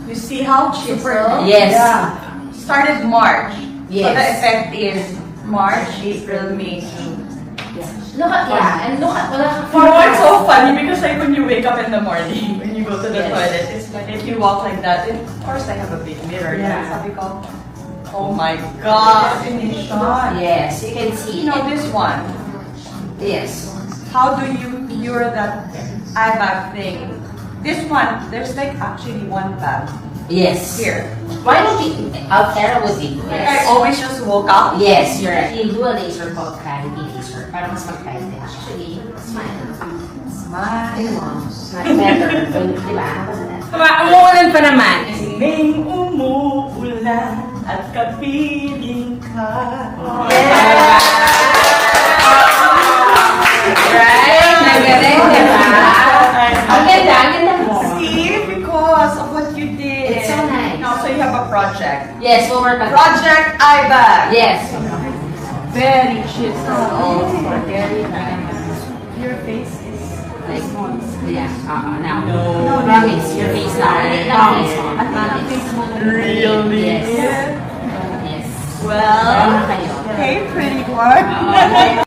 You see how super? Yes. Yeah. Started March. Yes. So the effect is March, April, May, June. Look at, yeah, and look at, You know, it's so funny because like when you wake up in the morning, when you go to the Yes. toilet, it's like if you walk like that, of course I have a big mirror. Yeah. Sabi ko, oh my God, definition. Yes, you can see. You know this one. Yes. How do you cure that eye bag thing? This one, there's like actually one bag Yes. here. Why don't we, Altera would be good. Like I always just woke up. Yes, you're right. You'll do a laser called cavity laser para mas mag-tighten. Actually, smile. Smile. Not better. Di ba? Umuulan pa naman. Singing umuulan at kapiling ka. Right? Nagaling, di ba? Ang ganda, ang ganda mo. See, because of what you did. It's so nice. Now, so you have a project. Yes, we'll work on that. Project eye bag. Yes. Very cute. Very nice. Your face is Like, yeah, now. No. Promise, your face now. Promise. really. Yes. Yes. Well, Kayo. hey, pretty one.